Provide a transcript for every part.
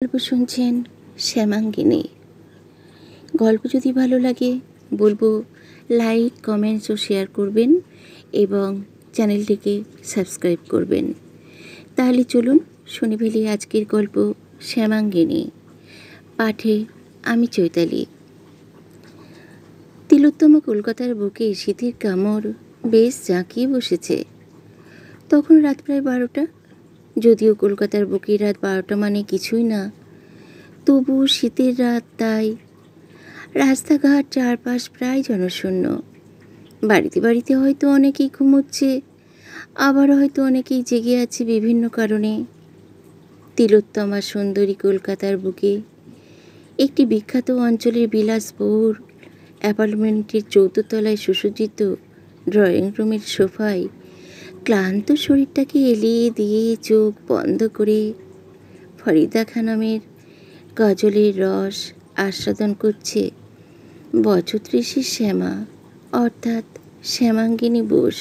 গল্প শুনছেন শ্যামাঙ্গিনী। গল্প যদি ভালো লাগে বলবো লাইক, কমেন্টস ও শেয়ার করবেন এবং চ্যানেলটিকে সাবস্ক্রাইব করবেন। তাহলে চলুন শুনে ফেলি আজকের গল্প শ্যামাঙ্গিনী। পাঠে আমি চৈতালি। তিলোত্তমা কলকাতার বুকে শীতের কামড় বেশ জাঁকিয়ে বসেছে। তখন রাত প্রায় 12টা। যদিও কলকাতার বুকে রাত 12টা মানে কিছুই না, তবু শীতের রাত, তাই রাস্তাঘাট চারপাশ প্রায় জনশূন্য। বাড়িতে বাড়িতে হয়তো অনেকেই ঘুমোচ্ছে, আবার হয়তো অনেকেই জেগে আছে বিভিন্ন কারণে। তিলোত্তমা সুন্দরী কলকাতার বুকে একটি বিখ্যাত অঞ্চলের বিলাসবহুল অ্যাপার্টমেন্টের 4th তলায় সুসজ্জিত ড্রয়িং রুমের সোফায় ক্লান্ত শরীরটাকে এলিয়ে দিয়ে চোখ বন্ধ করে ফরিদা খানমের গজলের রস আস্বাদন করছে বছর 30-এর শ্যামা, অর্থাৎ শ্যামাঙ্গিনী বোস।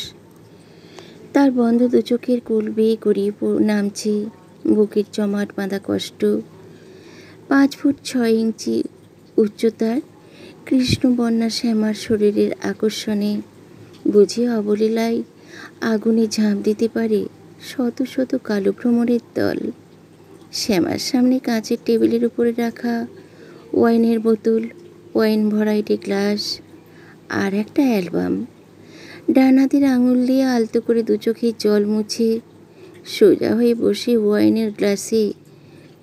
তার বন্ধ দু চোখের কোল বেয়ে গড়িয়ে নামছে বুকের জমাট বাঁধা কষ্ট। 5 ফুট 6 ইঞ্চি উচ্চতার কৃষ্ণবর্ণা শ্যামার শরীরের আকর্ষণে বুঝে অবলীলায় আগুনে ঝাঁপ দিতে পারে শত শত কালো ভ্রমরের দল। শ্যামার সামনে কাঁচের টেবিলের উপরে রাখা ওয়াইনের বোতল, ওয়াইন ভরা একটি গ্লাস আর একটা অ্যালবাম। ডান হাতের আঙুল দিয়ে আলতো করে দু চোখে জল মুছে সোজা হয়ে বসে ওয়াইনের গ্লাসে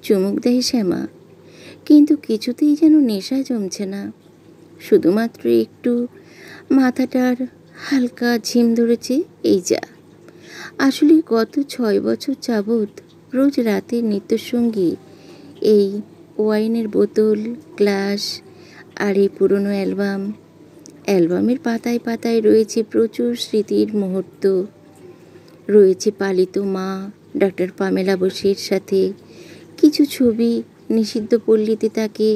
চুমুক দেয় শ্যামা। কিন্তু কিছুতেই যেন নেশা জমছে না, শুধুমাত্র একটু মাথাটার হালকা ঝিম ধরেছে, এই যা। আসলে গত 6 বছর যাবৎ রোজ রাতের নিত্যসঙ্গী এই ওয়াইনের বোতল, গ্লাস আর এই পুরনো অ্যালবাম। অ্যালবামের পাতায় পাতায় রয়েছে প্রচুর স্মৃতির মুহূর্ত। রয়েছে পালিত মা ডক্টর পামেলা বোসের সাথে কিছু ছবি। নিষিদ্ধ পল্লীতে তাকে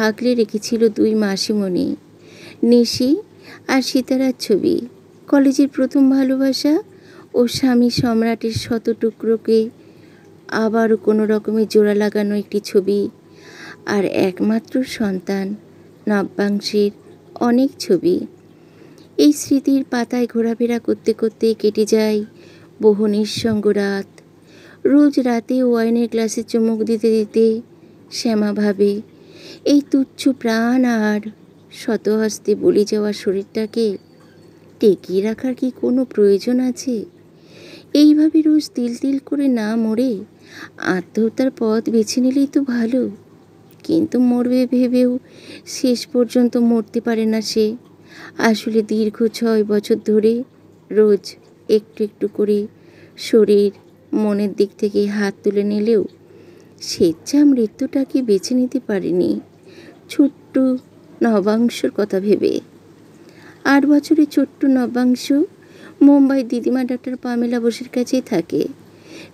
আগলে রেখেছিল 2 মাসিমণি, নিশি আর সীতারার ছবি। কলেজের প্রথম ভালোবাসা ও স্বামী সম্রাটের শত টুকরোকে আবারও কোনো রকমে জোড়া লাগানো একটি ছবি। আর একমাত্র সন্তান নব্যাংশের অনেক ছবি। এই স্মৃতির পাতায় ঘোরাফেরা করতে করতে কেটে যায় বহু নিঃসঙ্গ রাত। রোজ রাতে ওয়াইনের গ্লাসে চুমুক দিতে দিতে শ্যামা ভাবে, এই তুচ্ছ প্রাণ আর শতহস্তে বলি যাওয়া শরীরটাকে টেকিয়ে রাখার কি কোনো প্রয়োজন আছে? এইভাবে রোজ তিল তিল করে না মরে আত্মহত্যার পথ বেছে নিলেই তো ভালো। কিন্তু মরবে ভেবেও শেষ পর্যন্ত মরতে পারে না সে। আসলে দীর্ঘ 6 বছর ধরে রোজ একটু একটু করে শরীর মনের দিক থেকে হাত তুলে নিলেও স্বেচ্ছা মৃত্যুটাকে বেছে নিতে পারেনি ছোট্ট নবাংশর কথা ভেবে। 8 বছরের ছোট্ট নবাংশ মুম্বাই দিদিমা ডক্টর পামেলা বোসের কাছেই থাকে।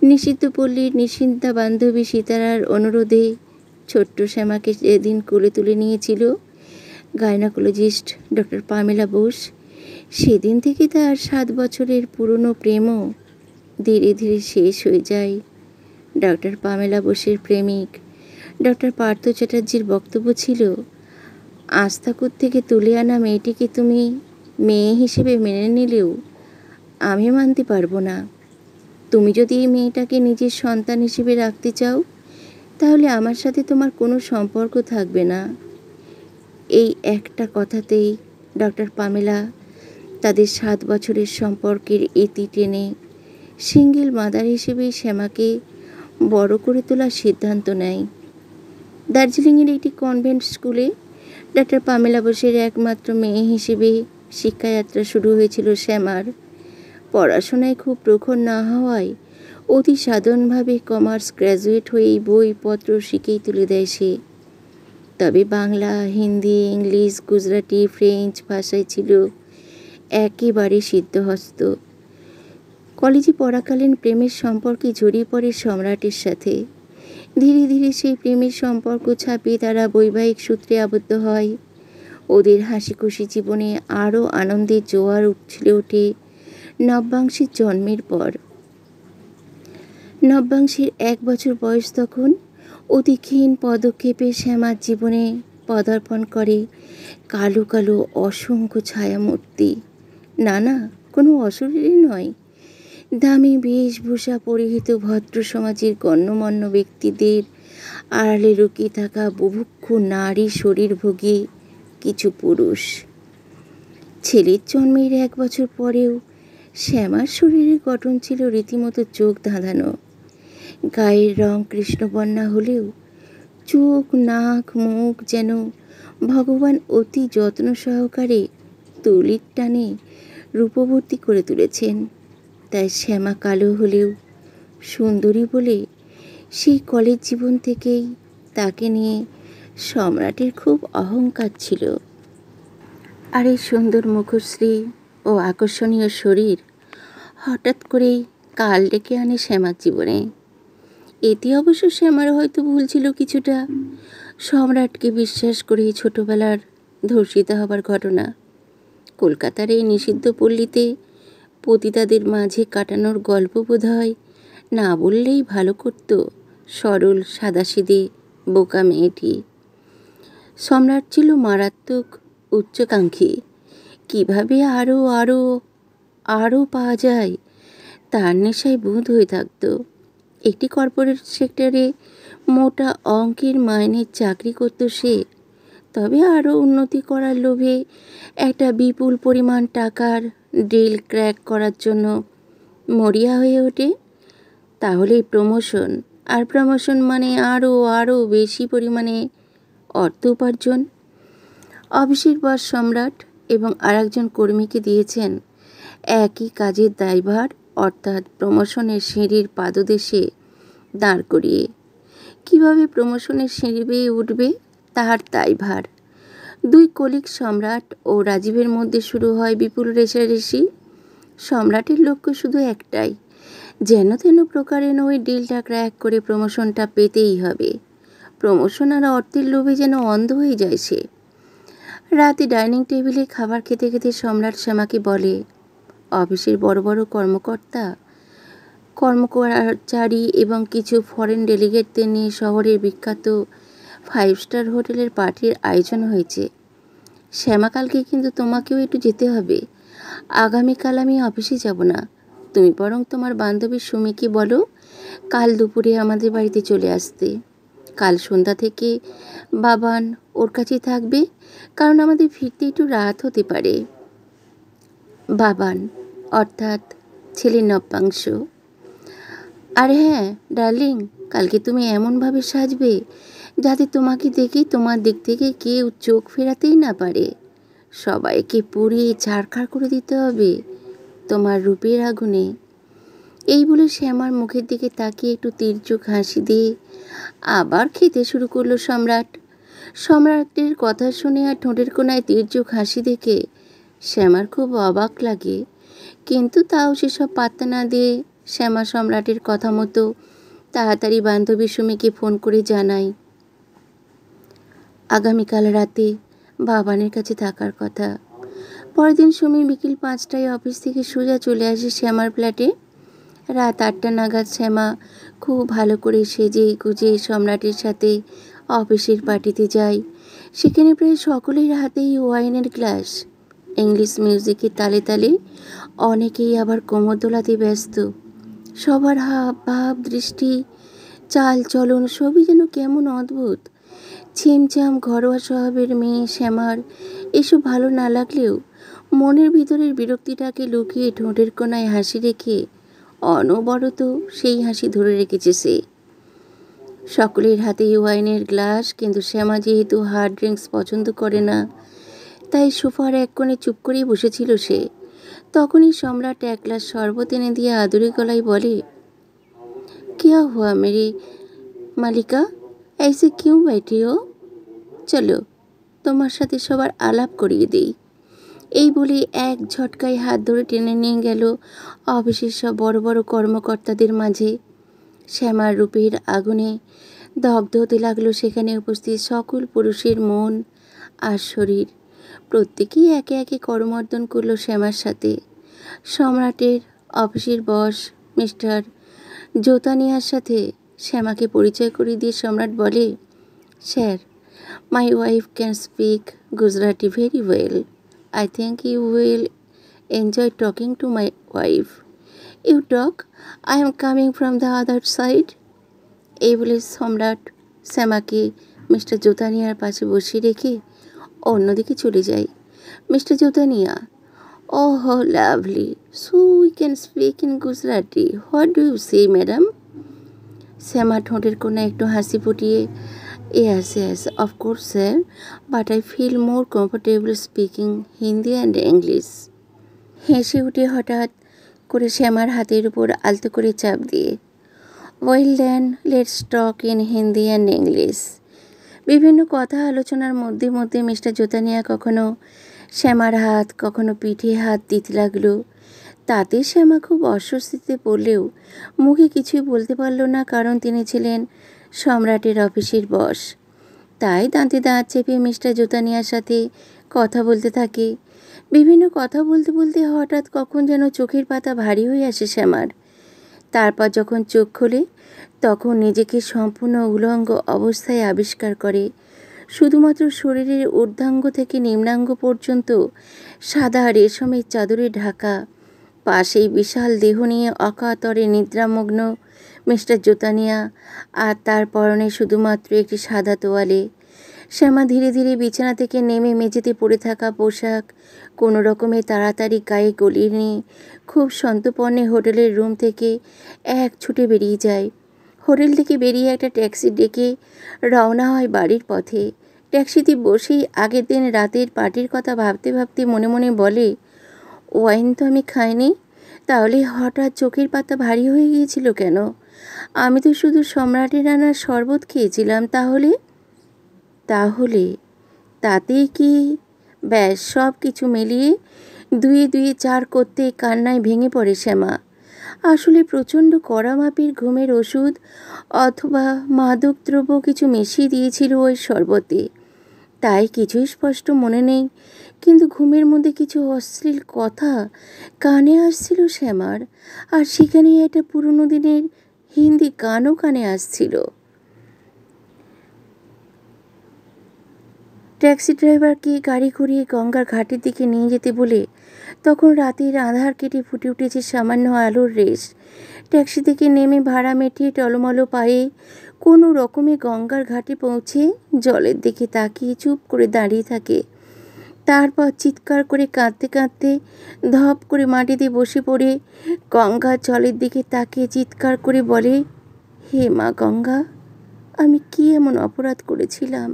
নিষিদ্ধ পল্লীর নিশ্চিন্তা বান্ধবী সীতারার অনুরোধে ছোট্ট শ্যামাকে যেদিন কোলে তুলে নিয়েছিল গাইনোকোলজিস্ট ডক্টর পামেলা বোস, সেদিন থেকে তার 7 বছরের পুরনো প্রেমও ধীরে ধীরে শেষ হয়ে যায়। ডক্টর পামেলা বোসের প্রেমিক ডক্টর পার্থ চ্যাটার্জির বক্তব্য ছিল, আস্তাকুর থেকে তুলে আনা মেয়েটিকে তুমি মেয়ে হিসেবে মেনে নিলেও আমি মানতে পারবো না। তুমি যদি এই মেয়েটাকে নিজের সন্তান হিসেবে রাখতে চাও তাহলে আমার সাথে তোমার কোনো সম্পর্ক থাকবে না। এই একটা কথাতেই ডক্টর পামেলা তাদের 7 বছরের সম্পর্কের ইতি টেনে সিঙ্গেল মাদার হিসেবে শ্যামাকে বড় করে তোলার সিদ্ধান্ত নেয়। দার্জিলিংয়ের একটি কনভেন্ট স্কুলে ডক্টর পামেলা বোসের একমাত্র মেয়ে হিসেবে শিক্ষাযাত্রা শুরু হয়েছিল শ্যামার। পড়াশোনায় খুব প্রখর না হওয়ায় অতি সাধারণভাবে কমার্স গ্র্যাজুয়েট হয়েই বইপত্র শিখেই তুলে দেয় সে। তবে বাংলা, হিন্দি, ইংলিশ, গুজরাটি, ফ্রেঞ্চ ভাষায় ছিল একেবারে সিদ্ধহস্ত। কলেজে পড়াকালীন প্রেমের সম্পর্কে জড়িয়ে পড়ে সম্রাটের সাথে। ধীরে ধীরে সেই প্রেমের সম্পর্ক ছাপিয়ে তারা বৈবাহিক সূত্রে আবদ্ধ হয়। ওদের হাসি খুশি জীবনে আরও আনন্দের জোয়ার উঠলে ওঠে নব্যাংশের জন্মের পর। নব্যাংশের 1 বছর বয়স তখন। অতিক্ষীণ পদক্ষেপে শ্যামার জীবনে পদার্পণ করে কালো কালো অসংখ্য ছায়ামূর্তি। না না, কোনো অশরীরই নয়, দামি বেশভূষা পরিহিত ভদ্র সমাজের গণ্যমান্য ব্যক্তিদের আড়ালে লুকিয়ে থাকা বুভুক্ষ নারী শরীরভোগী কিছু পুরুষ। ছেলের জন্মের 1 বছর পরেও শ্যামার শরীরের গঠন ছিল রীতিমতো চোখ ধাঁধানো। গায়ের রং কৃষ্ণবর্ণা হলেও চোখ, নাক, মুখ যেন ভগবান অতি যত্ন সহকারে তুলির টানে রূপবতী করে তুলেছেন। তাই শ্যামা কালো হলেও সুন্দরী বলে সেই কলেজ জীবন থেকেই তাকে নিয়ে সম্রাটের খুব অহংকার ছিল। আর এই সুন্দর মুখশ্রী ও আকর্ষণীয় শরীর হঠাৎ করেই কাল ডেকে আনে শ্যামার জীবনে। এতে অবশ্য শ্যামার হয়তো ভুল ছিল কিছুটা। সম্রাটকে বিশ্বাস করে ছোটবেলার ধর্ষিত হবার ঘটনা, কলকাতার এই নিষিদ্ধ পল্লীতে পতিতাদের মাঝে কাটানোর গল্প বোধহয় না বললেই ভালো করত সরল সাদাসিধে বোকা মেয়েটি। সম্রাট ছিল মারাত্মক উচ্চাকাঙ্ক্ষী। কীভাবে আরও আরও আরও পাওয়া যায় তার নেশায় বুঁদ হয়ে থাকত। একটি কর্পোরেট সেক্টরে মোটা অঙ্কের মাইনের চাকরি করত সে। তবে আরও উন্নতি করার লোভে একটা বিপুল পরিমাণ টাকার ডিল ক্র্যাক করার জন্য মরিয়া হয়ে ওঠে। তাহলেই প্রমোশন, আর প্রমোশন মানে আরও বেশি পরিমাণে অর্থ উপার্জন। অফিসের বস সম্রাট এবং আরেকজন কর্মীকে দিয়েছেন একই কাজের দায়ভার, অর্থাৎ প্রমোশনের সিঁড়ির পাদদেশে দাঁড় করিয়ে। কীভাবে প্রমোশনের সিঁড়ি বেয়ে উঠবে তার দায়ভার। 2 কলিগ সম্রাট ও রাজীবের মধ্যে শুরু হয় বিপুল রেষারেষি। সম্রাটের লক্ষ্য শুধু একটাই, যেন তেন প্রকারে ওই ডিলটা ক্র্যাক করে প্রমোশনটা পেতেই হবে। প্রমোশন আর অর্থের লোভে যেন অন্ধ হয়ে যায় সে। রাতে ডাইনিং টেবিলে খাবার খেতে খেতে সম্রাট শ্যামাকে বলে, অফিসের বড় বড় কর্মচারী এবং কিছু ফরেন ডেলিগেটদের নিয়ে শহরের বিখ্যাত 5 স্টার হোটেলের পার্টির আয়োজন হয়েছে। শ্যামাকালকে কিন্তু তোমাকেও একটু যেতে হবে। আগামীকাল আমি অফিসে যাব না। তুমি বরং তোমার বান্ধবী সুমিকে বলো কাল দুপুরে আমাদের বাড়িতে চলে আসতে। কাল সন্ধ্যা থেকে বাবান ওর কাছে থাকবে, কারণ আমাদের ফিরতে একটু রাত হতে পারে। বাবান অর্থাৎ ছেলে নব্যাংশ। আর হ্যাঁ ডার্লিং, কালকে তুমি এমনভাবে সাজবে যাতে তোমাকে দেখে তোমার দিক থেকে কেউ চোখ ফেরাতেই না পারে। সবাইকে পুড়িয়ে ছারখার করে দিতে হবে তোমার রূপের আগুনে। এই বলে শ্যামার মুখের দিকে তাকিয়ে একটু তির্যক হাসি দিয়ে আবার খেতে শুরু করলো সম্রাট। সম্রাটের কথা শুনে আর ঠোঁটের কোনায় তির্যক হাসি দেখে শ্যামার খুব অবাক লাগে, কিন্তু তাও সেসব পাত্তা না দিয়ে শ্যামা সম্রাটের কথা মতো তাড়াতাড়ি বান্ধবী সুমিকে ফোন করে জানায় আগামীকাল রাতে বাবানের কাছে থাকার কথা। পরের দিন সুমি বিকেল 5টায় অফিস থেকে সোজা চলে আসে শ্যামার ফ্ল্যাটে। রাত 8টা নাগাদ শ্যামা খুব ভালো করে সেজে গুজে সম্রাটের সাথে অফিসের পার্টিতে যায়। সেখানে প্রায় সকলের হাতেই ওয়াইনের গ্লাস। ইংলিশ মিউজিকের তালে তালে অনেকেই আবার কোমর দোলাতে ব্যস্ত। সবার হাব ভাব দৃষ্টি চাল চলন সবই যেন কেমন অদ্ভুত। ছিমছাম ঘরোয়া স্বভাবের মেয়ে শ্যামার এসব ভালো না লাগলেও মনের ভিতরের বিরক্তিটাকে লুকিয়ে ঠোঁটের কোনায় হাসি রেখে অনবরত সেই হাসি ধরে রেখেছে সে। সকলের হাতেই ওয়াইনের গ্লাস, কিন্তু শ্যামা যেহেতু হার্ড ড্রিঙ্কস পছন্দ করে না, তাই সোফার এক কোণে চুপ করেই বসেছিল সে। তখনই সম্রাট 1 গ্লাস শরবত এনে দিয়ে আদুরে গলায় বলে, क्या हुआ मेरी মালিকা, ऐसे क्यों बैठी हो? চলো তোমার সাথে সবার আলাপ করিয়ে দেই। এই বলে এক ঝটকায় হাত ধরে টেনে নিয়ে গেল অফিসের সব বড় বড় কর্মকর্তাদের মাঝে। শ্যামার রূপের আগুনে দগ্ধ হতে লাগলো সেখানে উপস্থিত সকল পুরুষের মন আর শরীর। প্রত্যেকেই একে একে করমর্দন করলো শ্যামার সাথে। সম্রাটের অফিসের বস মিস্টার জোতানিয়ার সাথে শ্যামাকে পরিচয় করিয়ে দিয়ে সম্রাট বলে, sir, my wife can speak Gujarati very well. I think you will enjoy talking to my wife. You talk, I am coming from the other side. এই বলে সম্রাট শ্যামাকে মিস্টার জোতানিয়ার পাশে বসিয়ে রেখে অন্যদিকে চলে যায়। Mister Jotaniya, oh lovely, so we can speak in Gujarati. What do you say madam? Shyama ঠোঁটের কোণে একটু হাসি ফুটিয়ে, yes, yes, of course, sir, but I feel more comfortable speaking Hindi and English. হেসে উঠে হঠাৎ করে শ্যামার হাতের উপর আলতো করে চাপ দিয়ে, well then, let's talk in Hindi and English. বিভিন্ন কথা আলোচনার মধ্যে মধ্যে মিস্টার জোতানিয়া কখনো শ্যামার হাত, কখনো পিঠে হাত দিতে লাগলো। তাতে শ্যামা খুব অস্বস্তিতে পড়লেও মুখে কিছুই বলতে পারল না, কারণ তিনি ছিলেন সম্রাটের অফিসের বস। তাই দাঁতে দাঁত চেপে মিস্টার জোতানিয়ার সাথে কথা বলতে থাকে। বিভিন্ন কথা বলতে বলতে হঠাৎ কখন যেন চোখের পাতা ভারী হয়ে আসে শ্যামার। তারপর যখন চোখ খোলে তখন নিজেকে সম্পূর্ণ উলঙ্গ অবস্থায় আবিষ্কার করে। শুধুমাত্র শরীরের ঊর্ধ্বাঙ্গ থেকে নিম্নাঙ্গ পর্যন্ত সাদা রেশমের চাদরে ঢাকা। পাশেই বিশাল দেহ নিয়ে অকাতরে নিদ্রামগ্ন মিস্টার জোতানিয়া, আর তার পরনে শুধুমাত্র একটি সাদা তোয়ালে। শ্যামা ধীরে ধীরে বিছানা থেকে নেমে মেঝেতে পড়ে থাকা পোশাক কোনো রকমে তাড়াতাড়ি গায়ে গলিয়ে নিয়ে খুব সন্তর্পণে হোটেলের রুম থেকে এক ছুটে বেরিয়ে যায়। হোটেল থেকে বেরিয়ে একটা ট্যাক্সি ডেকে রওনা হয় বাড়ির পথে। ট্যাক্সিতে বসেই আগের দিন রাতের পার্টির কথা ভাবতে ভাবতে মনে মনে বলে, ওয়াইন তো আমি খাইনি, তাহলে হঠাৎ চোখের পাতা ভারী হয়ে গিয়েছিল কেন? আমি তো শুধু সম্রাটের রান্নার শরবত খেয়েছিলাম। তাহলে তাতেই কি? ব্যাস, সব কিছু মিলিয়ে দুয়ে দুয়ে চার করতে কান্নায় ভেঙে পড়ে শ্যামা। আসলে প্রচণ্ড কড়া মাপির ঘুমের ওষুধ অথবা মাদকদ্রব্য কিছু মিশিয়ে দিয়েছিল ওই শরবতে, তাই কিছুই স্পষ্ট মনে নেই। কিন্তু ঘুমের মধ্যে কিছু অশ্লীল কথা কানে আসছিল শ্যামার, আর সেখানে একটা পুরনো দিনের হিন্দি গানও কানে আসছিল। ট্যাক্সি ড্রাইভারকে গাড়ি ঘুরিয়ে গঙ্গার ঘাটের দিকে নিয়ে যেতে বলে তখন রাতের আঁধার কেটে ফুটে উঠেছে সামান্য আলোর রেশ। ট্যাক্সি থেকে নেমে ভাড়া মেটিয়ে টলমলো পায়ে কোনো রকমে গঙ্গার ঘাটে পৌঁছে জলের দিকে তাকিয়ে চুপ করে দাঁড়িয়ে থাকে। তারপর চিৎকার করে কাঁদতে কাঁদতে ধপ করে মাটিতে বসে পড়ে গঙ্গার জলের দিকে তাকিয়ে চিৎকার করে বলে, হে মা গঙ্গা, আমি কি এমন অপরাধ করেছিলাম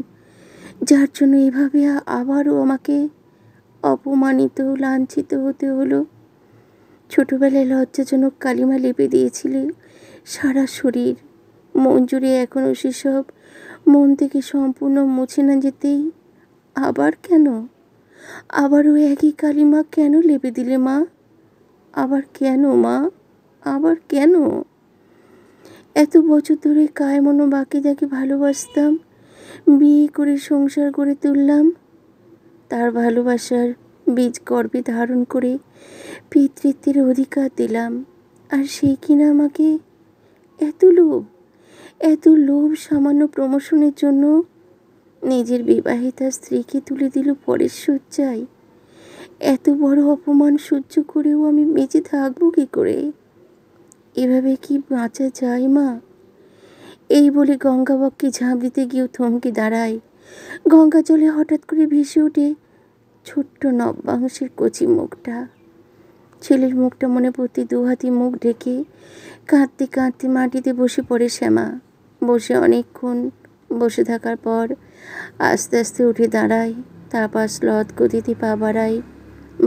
যার জন্য এভাবে আবারও আমাকে অপমানিত, লাঞ্ছিত হতে হলো? ছোটবেলায় লজ্জাজনক কালিমা লেপে দিয়েছিলে সারা শরীর, মন জুড়ে এখনও সেসব মন থেকে সম্পূর্ণ মুছে না যেতেই আবার কেন? আবারও একই কালিমা কেন লেপে দিলে মা? আবার কেন মা? আবার কেন? এত বছর ধরে কায় মনো বাকি যাকে ভালোবাসতাম, বিয়ে করে সংসার গড়ে তুললাম, তার ভালোবাসার বীজ গর্ভে ধারণ করে পিতৃত্বের অধিকার দিলাম, আর সেই কিনা আমাকে এত লোভ সামান্য প্রমোশনের জন্য নিজের বিবাহিতা স্ত্রীকে তুলে দিল পরের শয্যায়। এত বড় অপমান সহ্য করেও আমি বেঁচে থাকবো কি করে? এভাবে কি বাঁচা যায় মা? এই বলে গঙ্গাবক্ষে ঝাঁপ দিতে গিয়েও থমকে দাঁড়ায়। গঙ্গা জলে হঠাৎ করে ভেসে ওঠে ছোট্ট নবমাংসের কচি মুখটা। ছেলের মুখটা মনে পড়তে দুহাতি মুখ ঢেকে কাঁদতে কাঁদতে মাটিতে বসে পড়ে শ্যামা। বসে অনেকক্ষণ বসে থাকার পর আস্তে আস্তে উঠে দাঁড়ায়, তারপর স্লথ গতিতে পা বাড়ায়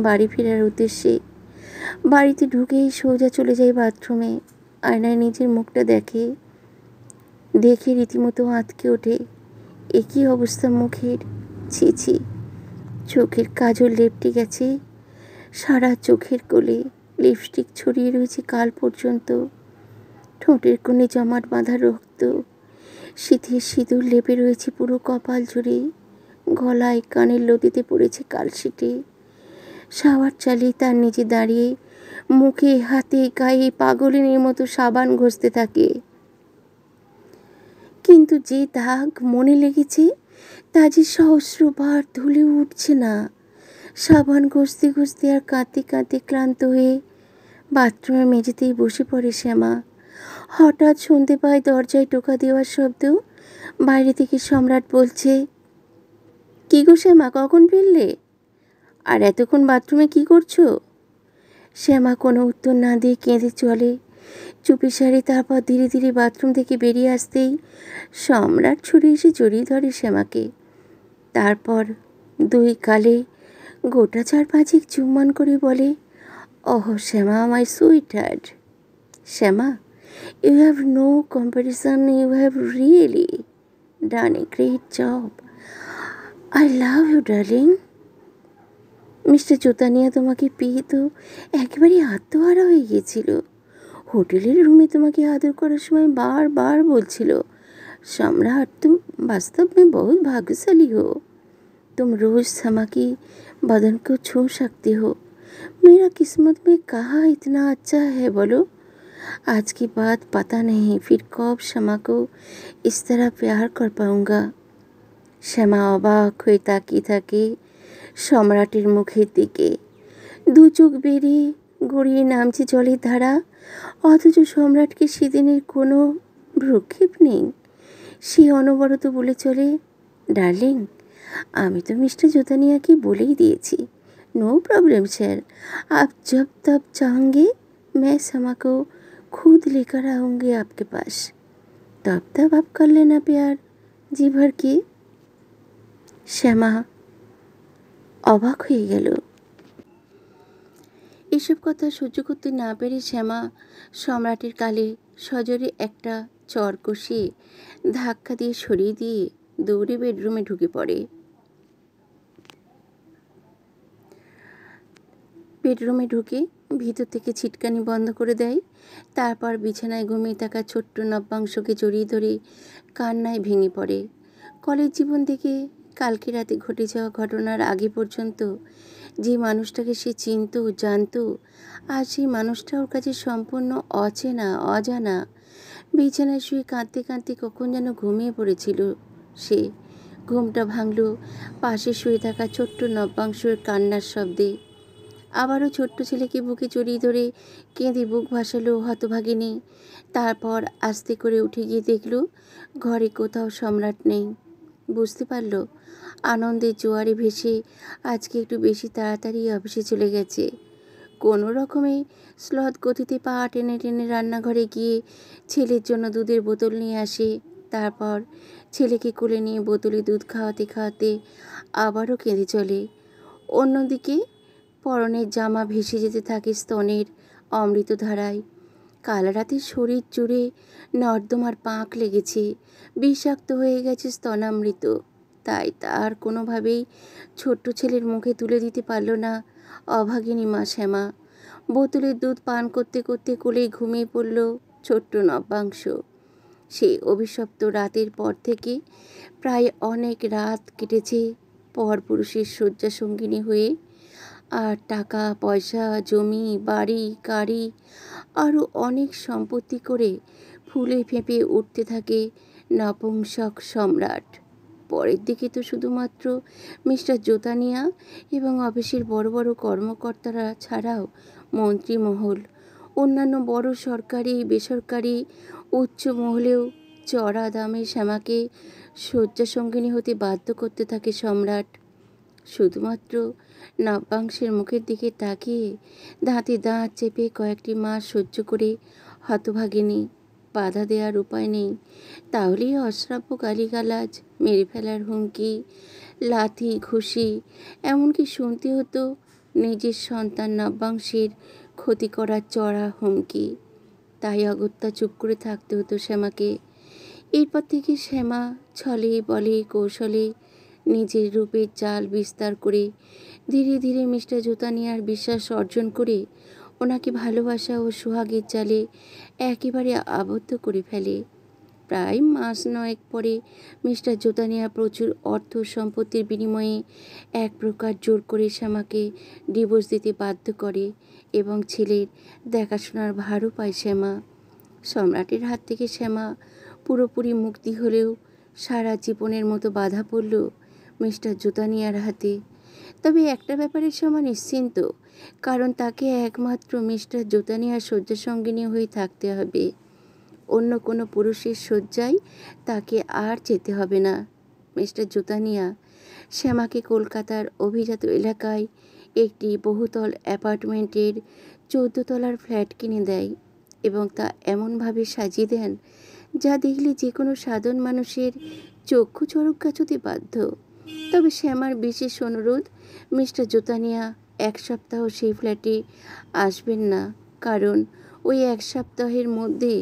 বাড়ি ফেরার উদ্দেশ্যে। বাড়িতে ঢুকেই সোজা চলে যায় বাথরুমে। আয়নায় নিজের মুখটা দেখে রীতিমতো আঁতকে ওঠে। একই অবস্থা মুখের, ছি ছি, চোখের কাজল লেপটে গেছে সারা চোখের কোলে, লিপস্টিক ছড়িয়ে রয়েছে কাল পর্যন্ত, ঠোঁটের কোণে জমাট বাঁধা রক্ত, শীতের সিঁদুর লেপে রয়েছে পুরো কপাল জুড়ে, গলায় কানের লতিতে পড়েছে কালশিটে। শাওয়ার চালিয়ে তার নিচে দাঁড়িয়ে মুখে হাতে গায়ে পাগলিনীর মতো সাবান ঘষতে থাকে। কিন্তু যে দাগ মনে লেগেছে তা যে সহস্রবার ধুলে উঠছে না। সাবান ঘষতে ঘষতে আর কাঁদতে কাঁদতে ক্লান্ত হয়ে বাথরুমের মেঝেতেই বসে পড়ে শ্যামা। হঠাৎ শুনতে পায় দরজায় টোকা দেওয়ার শব্দ। বাইরে থেকে সম্রাট বলছে, কী গো শ্যামা, কখন ফিরলে? আর এতক্ষণ বাথরুমে কি করছো? শ্যামা কোনো উত্তর না দিয়ে কেঁদে চলে চুপিসারে। তারপর ধীরে ধীরে বাথরুম থেকে বেরিয়ে আসতেই সম্রাট ছুটে এসে জড়িয়ে ধরে শ্যামাকে। তারপর দুই গালে গোটা 4-5 চুম্বন করে বলে, oh Shyama, my sweetheart. Shyama, you have no comparison, you have really done a great job. I love you darling. Mister Jotaniya তোমাকে পেয়ে তো একেবারে আত্মহারা হয়ে গিয়েছিল। হোটেলের রুমে তোমাকে আদর করার সময় বারবার বলছিল, सम्राट तुम वास्तव में बहुत भाग्यशाली हो, तुम रोज़ समा की बदन को छू सकते हो। मेरा किस्मत में कहाँ इतना अच्छा है बोलो। आज की बात पता नहीं फिर कब शमा को इस तरह प्यार कर पाऊँगा। শ্যামা অবাক হয়ে তাকিয়ে থাকে সম্রাটের মুখের দিকে। দু চোখ বেরিয়ে গড়িয়ে নামছে জলের ধারা, অথচ সম্রাটকে সেদিনের কোনো ভ্রুক্ষেপ নেই। সে অনবরত বলে চলে, ডার্লিং, আমি তো মিস্টার জোতানিয়াকে বলেই দিয়েছি, नो प्रॉब्लम सर, आप जब तब चाहेंगे मैं समा को खुद लेकर आऊँगी आपके पास, तब तब आप कर लेना प्यार जी भर के। শ্যামা অবাক হয়ে গেল। এসব কথা সহ্য করতে না পেরে শ্যামা সম্রাটের গালে সজোরে একটা চড় কষিয়ে ধাক্কা দিয়ে সরিয়ে দিয়ে দৌড়ে বেডরুমে ঢুকে পড়ে। বেডরুমে ঢুকে ভিতর থেকে ছিটকানি বন্ধ করে দেয়। তারপর বিছানায় ঘুমিয়ে থাকা ছোট্ট নব্যাংশকে জড়িয়ে ধরে কান্নায় ভেঙে পড়ে। কলেজ জীবন থেকে কালকে রাতে ঘটে যাওয়া ঘটনার আগে পর্যন্ত যে মানুষটাকে সে চিনত, জানত, আর সেই মানুষটা ওর কাছে সম্পূর্ণ অচেনা, অজানা। বিছানায় শুয়ে কাঁদতে কাঁদতে কখন যেন ঘুমিয়ে পড়েছিল সে। ঘুমটা ভাঙল পাশে শুয়ে থাকা ছোট্ট নব্যাংশের কান্নার শব্দে। আবারও ছোট্ট ছেলেকে বুকে জড়িয়ে ধরে কেঁদে বুক ভাসালো হতভাগিনী। তারপর আস্তে করে উঠে গিয়ে দেখল ঘরে কোথাও সম্রাট নেই। বুঝতে পারল আনন্দের জোয়ারে ভেসে আজকে একটু বেশি তাড়াতাড়ি অফিসে চলে গেছে। কোনো রকমে স্লথ গতিতে পা টেনে টেনে রান্নাঘরে গিয়ে ছেলের জন্য দুধের বোতল নিয়ে আসে। তারপর ছেলেকে কোলে নিয়ে বোতলে দুধ খাওয়াতে খাওয়াতে আবারও কেঁদে চলে। অন্যদিকে পরনের জামা ভেসে যেতে থাকে স্তনের অমৃত ধারায়। কাল রাতে শরীর জুড়ে নর্দমার পাঁক লেগেছে, বিষাক্ত হয়ে গেছে স্তনামৃত। তাই তার কোনোভাবেই ছোট্ট ছেলের মুখে তুলে দিতে পারল না অভাগিনী মা শ্যামা। বোতলের দুধ পান করতে করতে কোলেই ঘুমিয়ে পড়ল ছোট্ট নব্যাংশ। সেই অভিশপ্ত রাতের পর থেকে প্রায় অনেক রাত কেটেছে পরপুরুষের শয্যা সঙ্গিনী হয়ে। আর টাকা পয়সা, জমি, বাড়ি, গাড়ি, আরও অনেক সম্পত্তি করে ফুলে ফেঁপে উঠতে থাকে নপুংসক সম্রাট। পরের দিকে তো শুধুমাত্র মিস্টার জোতানিয়া এবং অফিসের বড় বড় কর্মকর্তারা ছাড়াও মন্ত্রীমহল, অন্যান্য বড় সরকারি বেসরকারি উচ্চ মহলেও চড়া দামে শ্যামাকে শয্যাসঙ্গিনী হতে বাধ্য করতে থাকে সম্রাট। শুধুমাত্র নব্যাংশের মুখের দিকে তাকিয়ে দাঁতে দাঁত চেপে কয়েকটি মাস সহ্য করে হতভাগিনী। বাধা দেওয়ার উপায় নেই, তাহলেই অশ্রাব্য গালিগালাজ, মেরে ফেলার হুমকি, লাথি ঘুষি, এমনকি শুনতে হতো নিজের সন্তান নব্যাংশের ক্ষতি করার চড়া হুমকি। তাই অগত্যা চুপ করে থাকতে হতো শ্যামাকে। এরপর থেকে শ্যামা ছলে বলে কৌশলে নিজের রূপের জাল বিস্তার করে ধীরে ধীরে মিস্টার জোতানিয়ার বিশ্বাস অর্জন করে ওনাকে ভালোবাসা ও সোহাগের জালে একেবারে আবদ্ধ করে ফেলে। প্রায় মাস 9 পরে মিস্টার জোতানিয়া প্রচুর অর্থ সম্পত্তির বিনিময়ে এক প্রকার জোর করে শ্যামাকে ডিভোর্স দিতে বাধ্য করে এবং ছেলের দেখাশোনার ভারও পায় শ্যামা। সম্রাটের হাত থেকে শ্যামা পুরোপুরি মুক্তি হলেও সারা জীবনের মতো বাধা পড়ল মিস্টার জুতানিয়ার হাতে। তবে একটা ব্যাপারে শ্যামা নিশ্চিন্ত, কারণ তাকে একমাত্র মিস্টার জুতানিয়ার শয্যাসঙ্গিনী হয়ে থাকতে হবে। অন্য কোনো পুরুষের শয্যায় তাকে আর যেতে হবে না। মিস্টার জুতানিয়া শ্যামাকে কলকাতার অভিজাত এলাকায় একটি বহুতল অ্যাপার্টমেন্টের 14 তলার ফ্ল্যাট কিনে দেয় এবং তা এমনভাবে সাজিয়ে দেন যা দেখলে যে কোনো সাধারণ মানুষের চক্ষু চড়ক গাছতে বাধ্য। তবে শ্যামার বিশেষ অনুরোধ, মিস্টার জুতানিয়া 1 সপ্তাহ সেই ফ্ল্যাটে আসবেন না, কারণ ওই 1 সপ্তাহের মধ্যে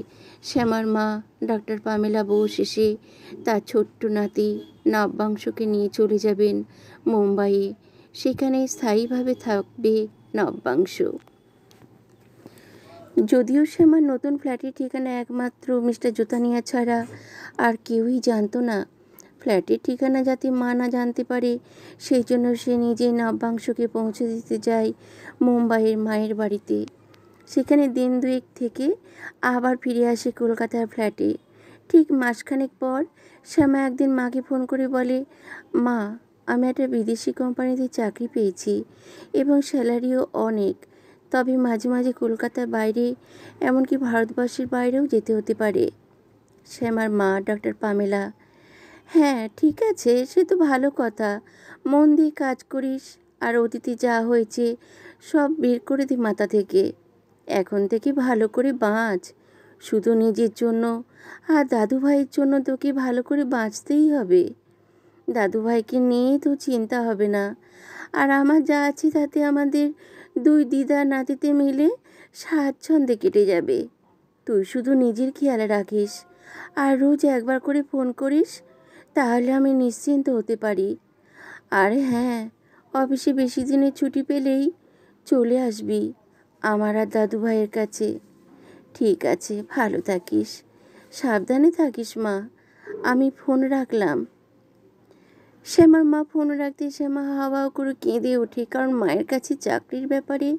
শ্যামার মা ডাক্তার পামেলা বোস এসে তার ছোট্ট নাতি নব্যাংশকে নিয়ে চলে যাবেন মুম্বাইয়ে। সেখানে স্থায়ীভাবে থাকবে নব্যাংশ। যদিও শ্যামার নতুন ফ্ল্যাটের ঠিকানা একমাত্র মিস্টার জুতানিয়া ছাড়া আর কেউই জানতো না। ফ্ল্যাটের ঠিকানা যাতে মা না জানতে পারে, সেই জন্য সে নিজে নব্যাংশকে পৌঁছে দিতে যায় মুম্বাইয়ের মায়ের বাড়িতে। সেখানে দিন 2 থেকে আবার ফিরে আসে কলকাতার ফ্ল্যাটে। ঠিক মাসখানেক পর শ্যামা একদিন মাকে ফোন করে বলে, মা, আমি একটা বিদেশি কোম্পানিতে চাকরি পেয়েছি এবং স্যালারিও অনেক। তবে মাঝে মাঝে কলকাতার বাইরে, এমনকি ভারতবর্ষের বাইরেও যেতে হতে পারে। শ্যামার মা ডাক্তার পামেলা: হ্যাঁ, ঠিক আছে, সে তো ভালো কথা। মন দিয়ে কাজ করিস আর অতীতে যা হয়েছে সব বের করে দে মাথা থেকে। এখন থেকে ভালো করে বাঁচ। শুধু নিজের জন্য আর দাদু ভাইয়ের জন্য তোকে ভালো করে বাঁচতেই হবে। দাদু ভাইকে নিয়েই তো চিন্তা হবে না। আর আমার যা আছে তাতে আমাদের 2 দিদা নাতিতে মিলে স্বাচ্ছন্দ্যে কেটে যাবে। তুই শুধু নিজের খেয়াল রাখিস আর রোজ একবার করে ফোন করিস, তাহলে আমি নিশ্চিন্ত হতে পারি। আর হ্যাঁ, অফিসে বেশি দিনের ছুটি পেলেই চলে আসবি আমার আর দাদু ভাইয়ের কাছে। ঠিক আছে, ভালো থাকিস, সাবধানে থাকিস মা। আমি ফোন রাখলাম। শ্যামার মা ফোন রাখতে শ্যামা হাওয়াও করে কেঁদে ওঠে, কারণ মায়ের কাছে চাকরির ব্যাপারে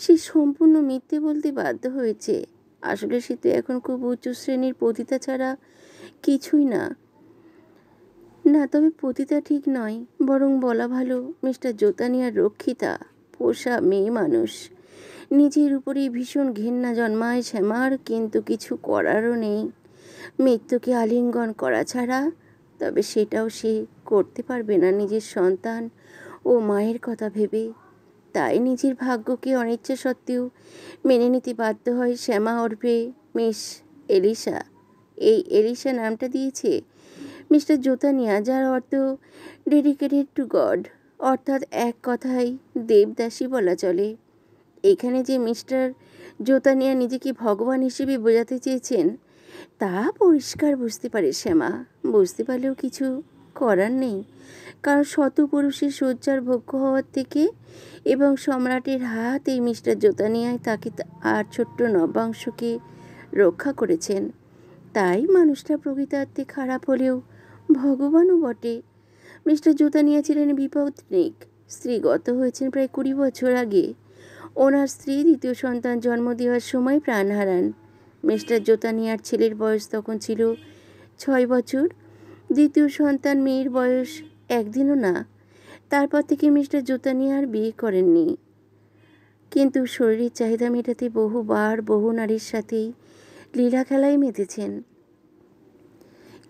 সে সম্পূর্ণ মিথ্যে বলতে বাধ্য হয়েছে। আসলে সে তো এখন খুব উচ্চ শ্রেণীর পতিতা ছাড়া কিছুই না। তবে পতিতা ঠিক নয়, বরং বলা ভালো মিস্টার জুতানিয়ার রক্ষিতা, পোষা মেয়ে মানুষ। নিজের উপরেই ভীষণ ঘেন্না জন্মায় শ্যামার, কিন্তু কিছু করারও নেই মৃত্যুকে আলিঙ্গন করা ছাড়া। তবে সেটাও সে করতে পারবে না নিজের সন্তান ও মায়ের কথা ভেবে। তাই নিজের ভাগ্যকে অনিচ্ছা সত্ত্বেও মেনে নিতে বাধ্য হয় শ্যামা ওরফে মিস এলিসা। এই এলিসা নামটা দিয়েছে মিস্টার জুতানিয়া, যার অর্থ ডেডিকেটেড টু গড, অর্থাৎ এক কথায় দেবদাসী বলা চলে। এখানে যে মিস্টার জুতানিয়া নিজেকে ভগবান হিসেবে বোঝাতে চেয়েছেন তা পরিষ্কার বুঝতে পারে শ্যামা। বুঝতে পারলেও কিছু করার নেই, কারণ শত পুরুষের শয্যার ভোগ্য হওয়ার থেকে এবং সম্রাটের হাত এই মিস্টার জুতানিয়ায় তাকে আর ছোট্ট নব্যাংশকে রক্ষা করেছেন। তাই মানুষটা প্রকৃতার্থে খারাপ হলেও ভগবানও বটে। মিস্টার জুতানিয়া ছিলেন বিপত্নিক। স্ত্রী গত হয়েছেন প্রায় 20 বছর আগে। ওনার স্ত্রী দ্বিতীয় সন্তান জন্ম দেওয়ার সময় প্রাণ হারান। মিস্টার জুতানিয়ার ছেলের বয়স তখন ছিল 6 বছর। দ্বিতীয় সন্তান মেয়ের বয়স 1 দিনও না। তারপর থেকে মিস্টার জুতানিয়া আর বিয়ে করেননি, কিন্তু শরীরের চাহিদা মেটাতে বহুবার বহু নারীর সাথেই লীলা খেলায় মেতেছেন।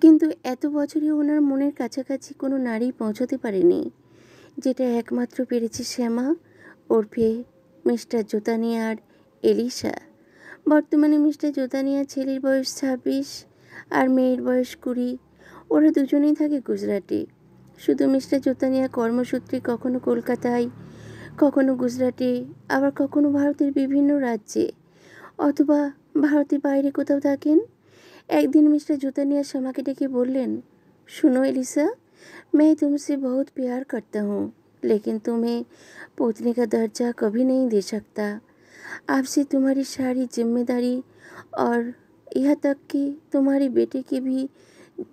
কিন্তু এত বছরে ওনার মনের কাছাকাছি কোনো নারী পৌঁছতে পারেনি, যেটা একমাত্র পেরেছে শ্যামা ওরফে মিস্টার জুতানিয়ার এলিসা। বর্তমানে মিস্টার জুতানিয়ার ছেলের বয়স 26 আর মেয়ের বয়স 20। ওরা দুজনেই থাকে গুজরাটে। শুধু মিস্টার জুতানিয়া কর্মসূত্রে কখনো কলকাতায়, কখনো গুজরাটে, আবার কখনো ভারতের বিভিন্ন রাজ্যে অথবা ভারতের বাইরে কোথাও থাকেন। একদিন মিস্টার জুতানিয়া শ্যামাকে ডেকে বললেন, सुनो एलिसा, मैं तुमसे बहुत प्यार करता हूँ, लेकिन तुम्हें पत्नी का दर्जा कभी नहीं दे सकता। आपसे तुम्हारी सारी जिम्मेदारी और यहाँ तक कि तुम्हारे बेटे की भी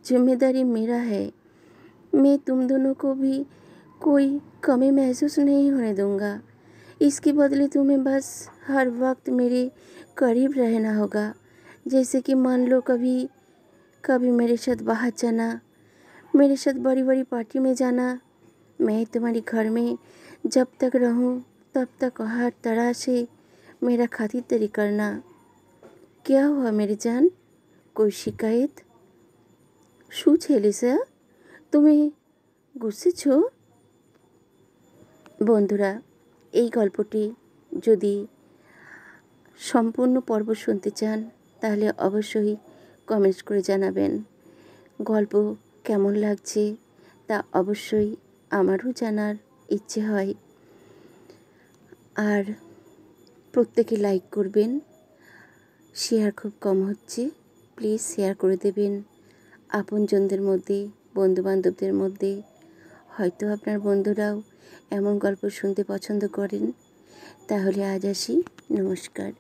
जिम्मेदारी मेरा है। मैं तुम दोनों को भी कोई कमी महसूस नहीं होने दूंगा। इसके बदले तुम्हें बस हर वक्त मेरे करीब रहना होगा। जैसे कि मान लो कभी कभी मेरे साथ बाहर जाना, मेरे साथ बड़ी बड़ी पार्टी में जाना। मैं तुम्हारे घर में जब तक रहूं तब तक हर तरह से मेरा खातिरदारी करना। क्या हुआ मेरी जान, कोई शिकायत? शू है लिसा, তুমি গুছেছো? বন্ধুরা, এই গল্পটি যদি সম্পূর্ণ পর্ব শুনতে চান তাহলে অবশ্যই কমেন্টস করে জানাবেন। গল্প কেমন লাগছে তা অবশ্যই আমারও জানার ইচ্ছে হয়। আর প্রত্যেকে লাইক করবেন। শেয়ার খুব কম হচ্ছে, প্লিজ শেয়ার করে দেবেন আপনজনদের মধ্যে, বন্ধুবান্ধবদের মধ্যে। হয়তো আপনার বন্ধুরাও এমন গল্প শুনতে পছন্দ করেন। তাহলে আজ আসি, নমস্কার।